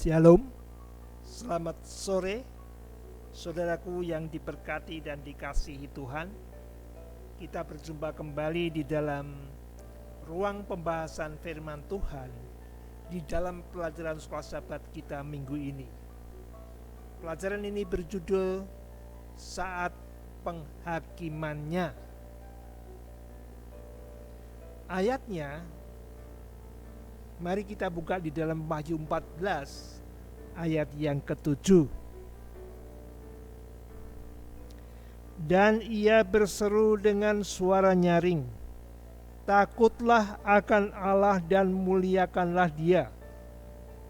Shalom, selamat sore saudaraku yang diberkati dan dikasihi Tuhan. Kita berjumpa kembali di dalam ruang pembahasan firman Tuhan di dalam pelajaran sekolah sahabat kita minggu ini. Pelajaran ini berjudul Saat Penghakimannya. Ayatnya, mari kita buka di dalam Wahyu 14 ayat yang ke-7. Dan ia berseru dengan suara nyaring, takutlah akan Allah dan muliakanlah Dia,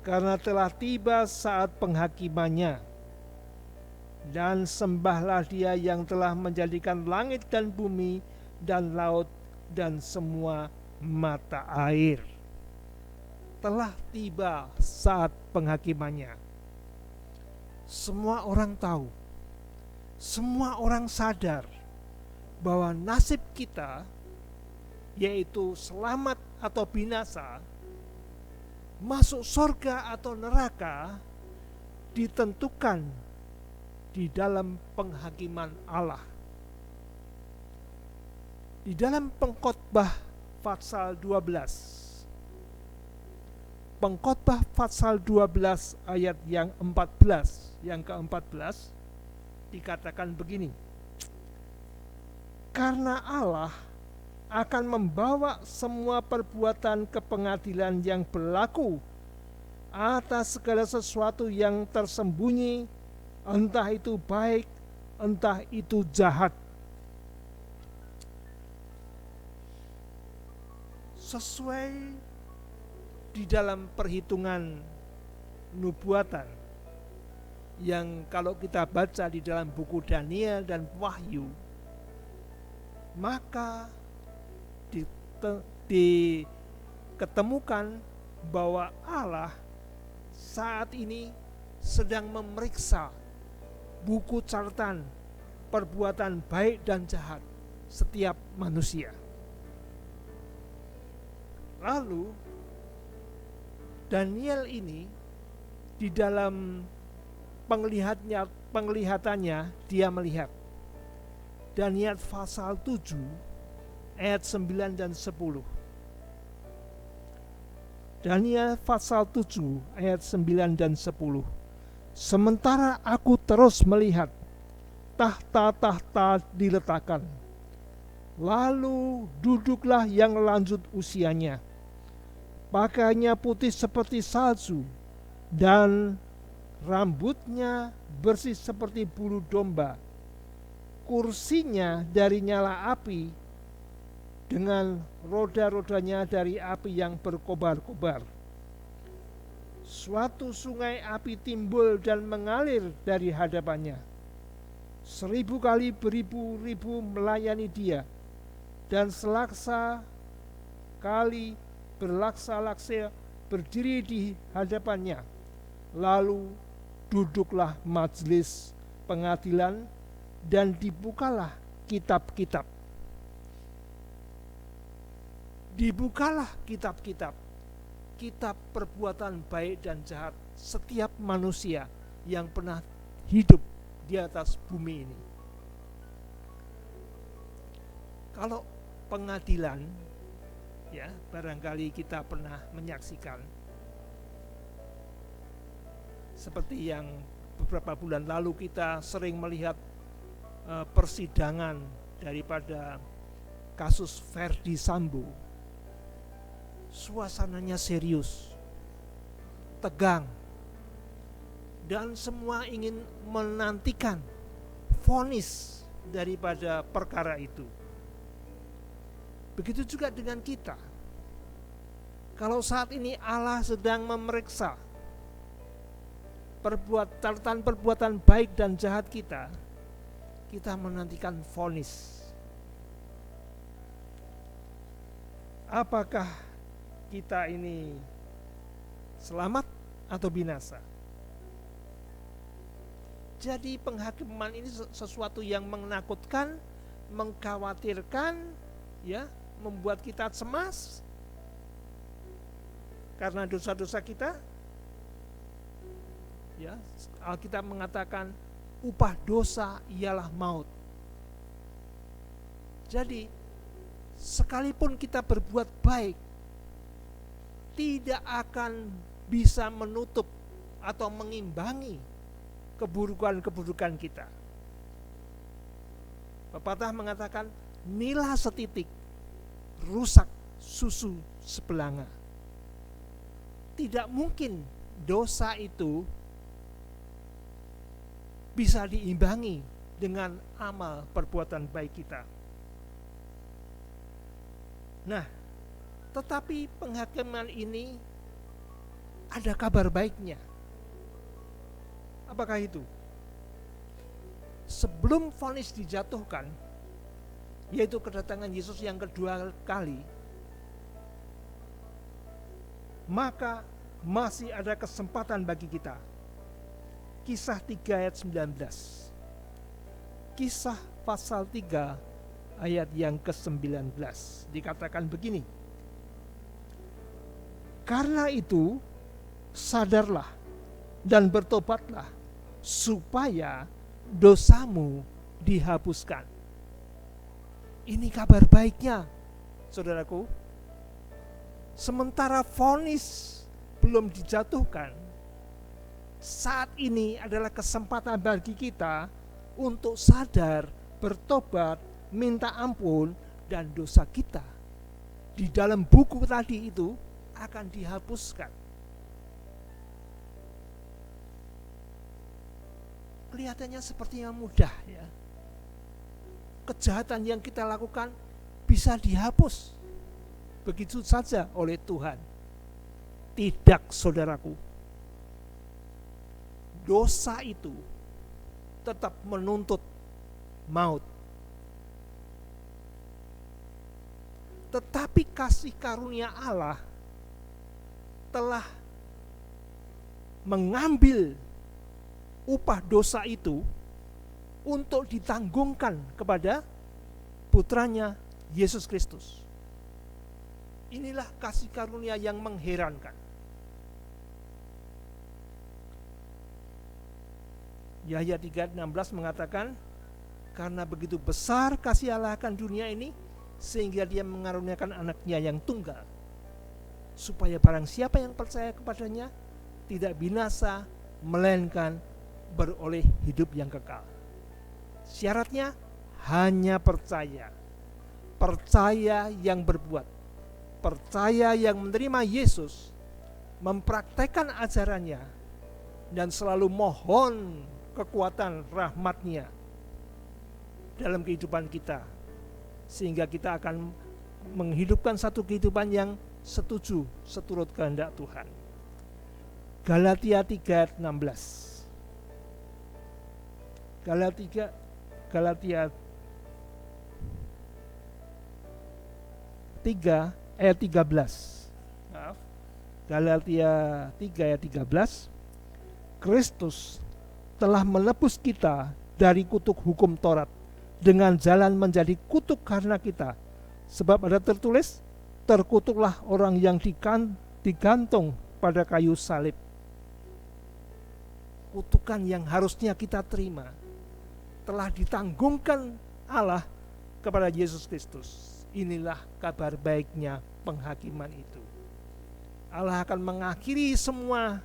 karena telah tiba saat penghakimannya. Dan sembahlah Dia yang telah menjadikan langit dan bumi dan laut dan semua mata air. Telah tiba saat penghakimannya. Semua orang tahu, semua orang sadar bahwa nasib kita, yaitu selamat atau binasa, masuk surga atau neraka, ditentukan di dalam penghakiman Allah. Di dalam Pengkhotbah pasal 12, Pengkhotbah pasal 12 ayat yang ke-14 dikatakan begini. Karena Allah akan membawa semua perbuatan ke pengadilan yang berlaku atas segala sesuatu yang tersembunyi, entah itu baik, entah itu jahat. Sesuai di dalam perhitungan nubuatan yang kalau kita baca di dalam buku Daniel dan Wahyu, maka diketemukan bahwa Allah saat ini sedang memeriksa buku catatan perbuatan baik dan jahat setiap manusia. Lalu Daniel ini di dalam penglihatannya dia melihat. Daniel pasal 7 ayat 9 dan 10. Daniel pasal 7 ayat 9 dan 10. Sementara aku terus melihat, tahta-tahta diletakkan. Lalu duduklah yang lanjut usianya. Pakaiannya putih seperti salju, dan rambutnya bersih seperti bulu domba. Kursinya dari nyala api, dengan roda-rodanya dari api yang berkobar-kobar. Suatu sungai api timbul dan mengalir dari hadapannya. 1000 kali beribu-ribu melayani Dia, dan selaksa kali berlaksa-laksa berdiri di hadapannya. Lalu duduklah majelis pengadilan dan dibukalah kitab-kitab. Dibukalah kitab-kitab, kitab perbuatan baik dan jahat setiap manusia yang pernah hidup di atas bumi ini. Kalau pengadilan, ya, barangkali kita pernah menyaksikan seperti yang beberapa bulan lalu kita sering melihat persidangan daripada kasus Verdi Sambo. Suasananya serius, tegang, dan semua ingin menantikan vonis daripada perkara itu. Begitu juga dengan kita. Kalau saat ini Allah sedang memeriksa catatan perbuatan baik dan jahat kita menantikan vonis. Apakah kita ini selamat atau binasa? Jadi penghakiman ini sesuatu yang menakutkan, mengkhawatirkan, ya, membuat kita cemas karena dosa-dosa kita. Ya, Alkitab mengatakan upah dosa ialah maut. Jadi sekalipun kita berbuat baik, tidak akan bisa menutup atau mengimbangi keburukan-keburukan kita. Pepatah mengatakan nila setitik, rusak susu sebelanga. Tidak mungkin dosa itu bisa diimbangi dengan amal perbuatan baik kita. Nah, tetapi penghakiman ini ada kabar baiknya. Apakah itu? Sebelum vonis dijatuhkan, yaitu kedatangan Yesus yang kedua kali, maka masih ada kesempatan bagi kita. Kisah 3 ayat 19. Kisah pasal 3 ayat yang ke-19 dikatakan begini. Karena itu sadarlah dan bertobatlah supaya dosamu dihapuskan. Ini kabar baiknya, saudaraku. Sementara vonis belum dijatuhkan, saat ini adalah kesempatan bagi kita untuk sadar, bertobat, minta ampun, dan dosa kita di dalam buku tadi itu akan dihapuskan. Kelihatannya sepertinya mudah ya. Kejahatan yang kita lakukan bisa dihapus begitu saja oleh Tuhan. Tidak, saudaraku. Dosa itu tetap menuntut maut. Tetapi kasih karunia Allah telah mengambil upah dosa itu untuk ditanggungkan kepada putranya Yesus Kristus. Inilah kasih karunia yang mengherankan. Yahya 3:16 mengatakan, karena begitu besar kasih Allah akan dunia ini, sehingga dia mengaruniakan anaknya yang tunggal, supaya barang siapa yang percaya kepadanya tidak binasa, melainkan beroleh hidup yang kekal. Syaratnya hanya percaya. Percaya yang berbuat. Percaya yang menerima Yesus, mempraktekkan ajarannya, dan selalu mohon kekuatan rahmat-Nya dalam kehidupan kita, sehingga kita akan menghidupkan satu kehidupan yang setuju seturut kehendak Tuhan. Galatia 3:16. Galatia 3 ayat 13. Maaf. Galatia 3 ayat 13. Kristus telah menebus kita dari kutuk hukum Taurat dengan jalan menjadi kutuk karena kita. Sebab ada tertulis, terkutuklah orang yang digantung pada kayu salib. Kutukan yang harusnya kita terima telah ditanggungkan Allah kepada Yesus Kristus. Inilah kabar baiknya penghakiman itu. Allah akan mengakhiri semua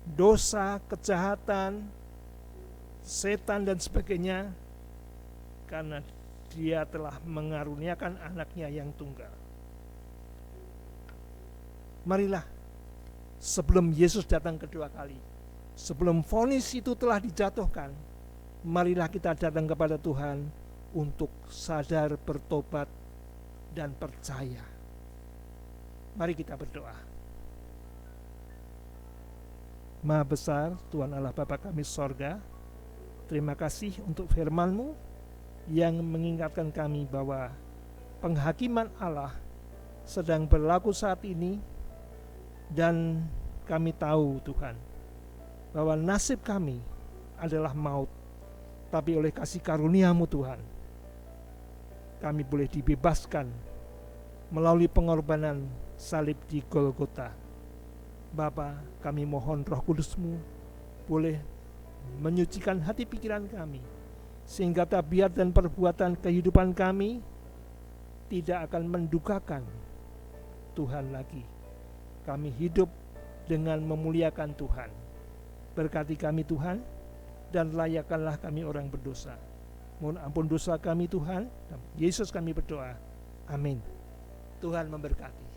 dosa, kejahatan, setan dan sebagainya, karena Dia telah mengaruniakan anaknya yang tunggal. Marilah, sebelum Yesus datang kedua kali, sebelum vonis itu telah dijatuhkan, marilah kita datang kepada Tuhan untuk sadar, bertobat, dan percaya. Mari kita berdoa. Maha besar Tuhan Allah Bapa kami sorga, terima kasih untuk firman-Mu yang mengingatkan kami bahwa penghakiman Allah sedang berlaku saat ini, dan kami tahu Tuhan bahwa nasib kami adalah maut, tapi oleh kasih karunia-Mu Tuhan, kami boleh dibebaskan melalui pengorbanan salib di Golgota. Bapa, kami mohon Roh Kudus-Mu boleh menyucikan hati pikiran kami, sehingga tabiat dan perbuatan kehidupan kami tidak akan mendukakan Tuhan lagi. Kami hidup dengan memuliakan Tuhan. Berkati kami Tuhan, dan layakkanlah kami orang berdosa. Mohon ampun dosa kami Tuhan, Yesus kami berdoa. Amin. Tuhan memberkati.